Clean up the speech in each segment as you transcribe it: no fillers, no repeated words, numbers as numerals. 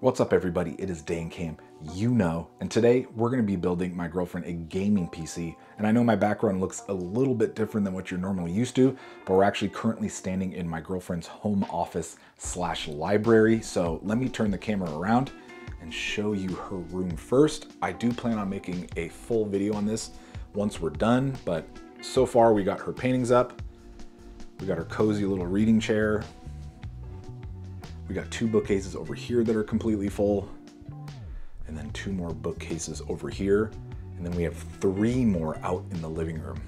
What's up everybody, it is Dancam, and today we're going to be building my girlfriend a gaming PC. And I know my background looks a little bit different than what you're normally used to, but we're actually currently standing in my girlfriend's home office / library. So let me turn the camera around and show you her room first. I do plan on making a full video on this once we're done, but so far we got her paintings up, we got her cozy little reading chair. We got 2 bookcases over here that are completely full, and then 2 more bookcases over here. And then we have 3 more out in the living room.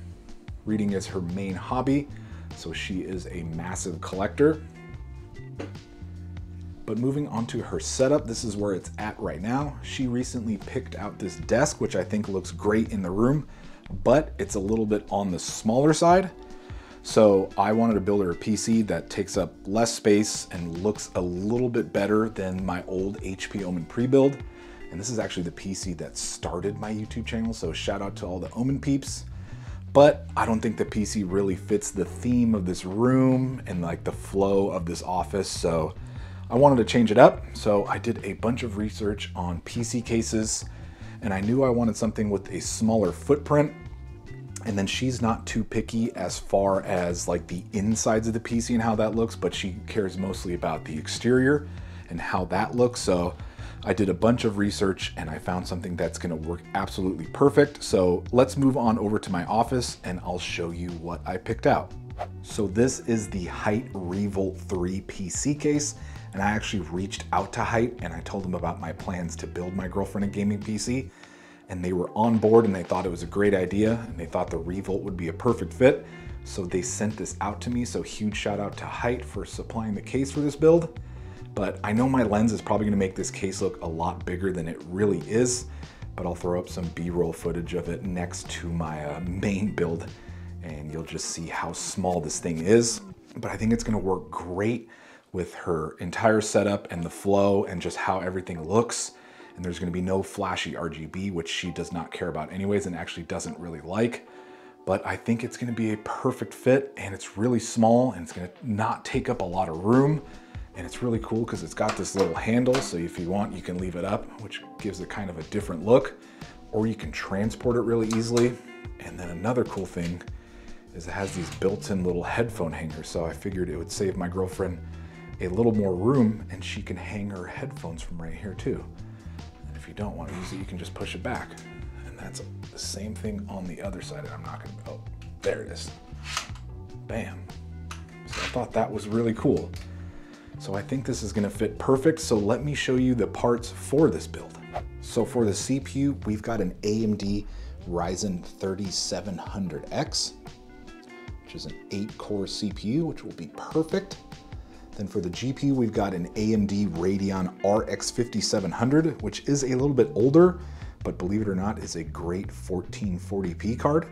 Reading is her main hobby, so she is a massive collector. But moving on to her setup, this is where it's at right now. She recently picked out this desk, which I think looks great in the room, but it's a little bit on the smaller side. So I wanted to build her a PC that takes up less space and looks a little bit better than my old HP Omen pre-build. And this is actually the PC that started my YouTube channel, so shout out to all the Omen peeps. But I don't think the PC really fits the theme of this room and like the flow of this office, so I wanted to change it up. So I did a bunch of research on PC cases, and I knew I wanted something with a smaller footprint. And then she's not too picky as far as like the insides of the PC and how that looks, but she cares mostly about the exterior and how that looks. So I did a bunch of research and I found something that's gonna work absolutely perfect. So let's move on over to my office and I'll show you what I picked out. So this is the Hyte Revolt 3 PC case. And I actually reached out to Hyte and I told them about my plans to build my girlfriend a gaming PC. And they were on board and they thought it was a great idea and they thought the Revolt would be a perfect fit. So they sent this out to me. So huge shout out to Hyte for supplying the case for this build. But I know my lens is probably gonna make this case look a lot bigger than it really is, but I'll throw up some B-roll footage of it next to my main build and you'll just see how small this thing is. But I think it's gonna work great with her entire setup and the flow and just how everything looks. And there's gonna be no flashy RGB, which she does not care about anyways and actually doesn't really like. But I think it's gonna be a perfect fit and it's really small and it's gonna not take up a lot of room. And it's really cool because it's got this little handle. So if you want, you can leave it up, which gives it kind of a different look, or you can transport it really easily. And then another cool thing is it has these built-in little headphone hangers. So I figured it would save my girlfriend a little more room and she can hang her headphones from right here too. If you don't want to use it, you can just push it back. And that's the same thing on the other side. I'm not gonna, oh, there it is. Bam. So I thought that was really cool. So I think this is gonna fit perfect. So let me show you the parts for this build. So for the CPU, we've got an AMD Ryzen 3700X, which is an 8-core CPU, which will be perfect. Then for the GPU, we've got an AMD Radeon RX5700, which is a little bit older, but believe it or not, is a great 1440p card.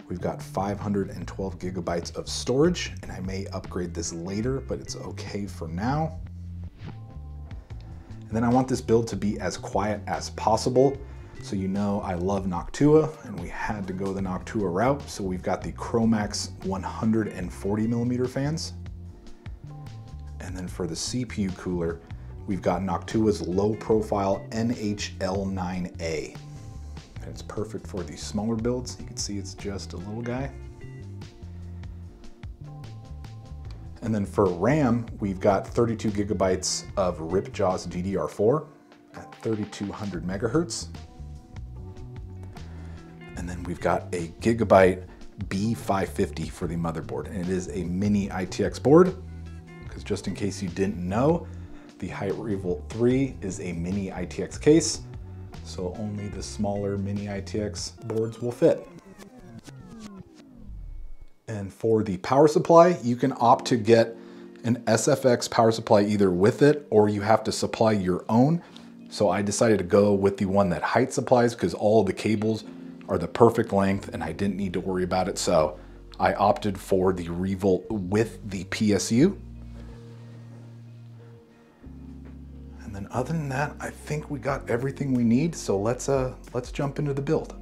We've got 512 gigabytes of storage, and I may upgrade this later, but it's okay for now. And then I want this build to be as quiet as possible. So you know I love Noctua, and we had to go the Noctua route. So we've got the Chromax 140mm fans. And then for the CPU cooler, we've got Noctua's low profile NHL9A. And it's perfect for these smaller builds. You can see it's just a little guy. And then for RAM, we've got 32 gigabytes of Ripjaws DDR4 at 3200 megahertz. And then we've got a Gigabyte B550 for the motherboard, and it is a mini ITX board, because just in case you didn't know, the Hyte Revolt 3 is a mini ITX case, so only the smaller mini ITX boards will fit. And for the power supply, you can opt to get an SFX power supply either with it, or you have to supply your own. So I decided to go with the one that Hyte supplies because all of the cables are the perfect length and I didn't need to worry about it. So I opted for the Revolt with the PSU. And then other than that, I think we got everything we need. So let's jump into the build.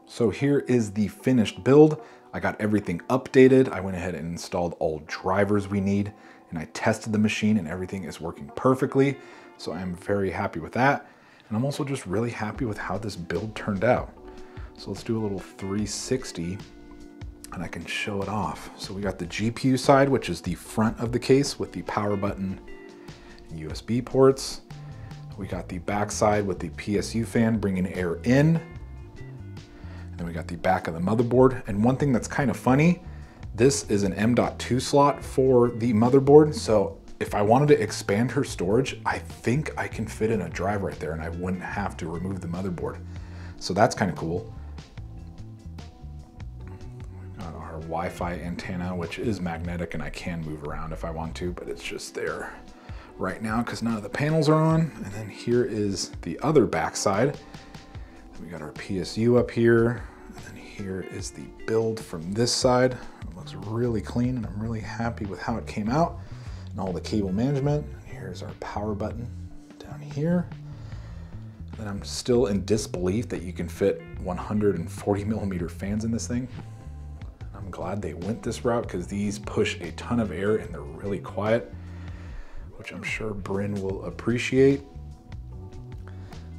So here is the finished build. I got everything updated. I went ahead and installed all drivers we need, and I tested the machine and everything is working perfectly. So I'm very happy with that. And I'm also just really happy with how this build turned out. So let's do a little 360 and I can show it off. So we got the GPU side, which is the front of the case with the power button and USB ports. We got the back side with the PSU fan bringing air in. And then we got the back of the motherboard. And one thing that's kind of funny, this is an M.2 slot for the motherboard. So if I wanted to expand her storage, I think I can fit in a drive right there and I wouldn't have to remove the motherboard. So that's kind of cool. We've got our Wi-Fi antenna, which is magnetic and I can move around if I want to, but it's just there right now because none of the panels are on. And then here is the other back side. We got our PSU up here, and then here is the build from this side. It looks really clean, and I'm really happy with how it came out, and all the cable management. Here's our power button down here. And I'm still in disbelief that you can fit 140 millimeter fans in this thing. I'm glad they went this route because these push a ton of air and they're really quiet, which I'm sure Bryn will appreciate.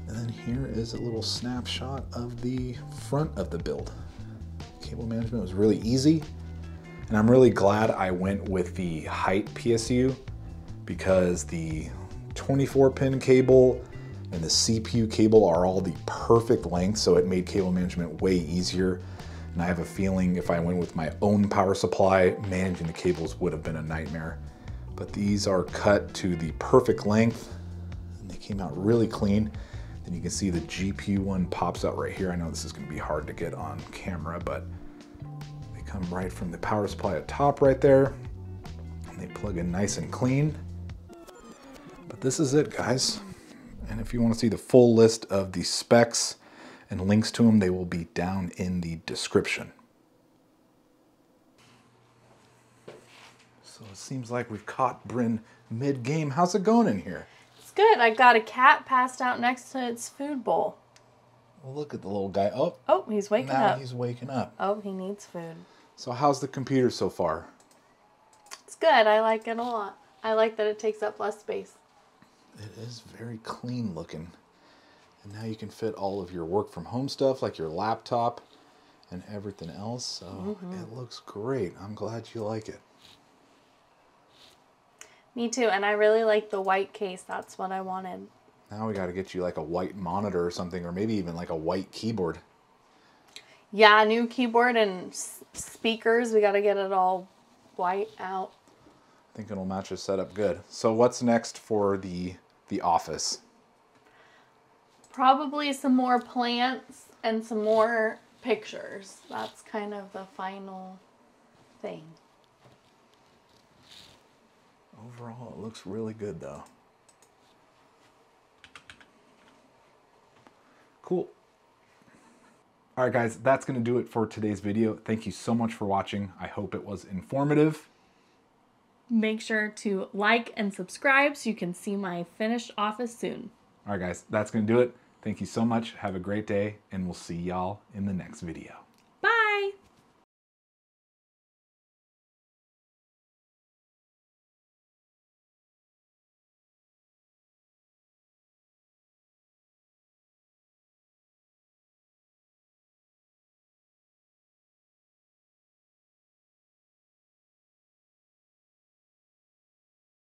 And then here is a little snapshot of the front of the build. Cable management was really easy. And I'm really glad I went with the Hyte PSU because the 24-pin cable and the CPU cable are all the perfect length, so it made cable management way easier. And I have a feeling if I went with my own power supply, managing the cables would have been a nightmare. But these are cut to the perfect length and they came out really clean. Then you can see the GPU one pops out right here. I know this is going to be hard to get on camera, but they come right from the power supply at top right there. And they plug in nice and clean. But this is it, guys. And if you want to see the full list of the specs and links to them, they will be down in the description. So it seems like we've caught Bryn mid-game. How's it going in here? Good. I got a cat passed out next to its food bowl. Well, look at the little guy. Oh, he's waking up. Now he's waking up. Oh, he needs food. So how's the computer so far? It's good. I like it a lot. I like that it takes up less space. It is very clean looking. And now you can fit all of your work from home stuff like your laptop and everything else. So it looks great. I'm glad you like it. Me too, and I really like the white case. That's what I wanted. Now we got to get you like a white monitor or something, or maybe even like a white keyboard. Yeah, new keyboard and speakers. We got to get it all white out. I think it'll match your setup good. So what's next for the office? Probably some more plants and some more pictures. That's kind of the final thing. Overall, it looks really good though. Cool. All right, guys, that's going to do it for today's video. Thank you so much for watching. I hope it was informative. Make sure to like and subscribe so you can see my finished office soon. All right, guys, that's going to do it. Thank you so much. Have a great day, and we'll see y'all in the next video.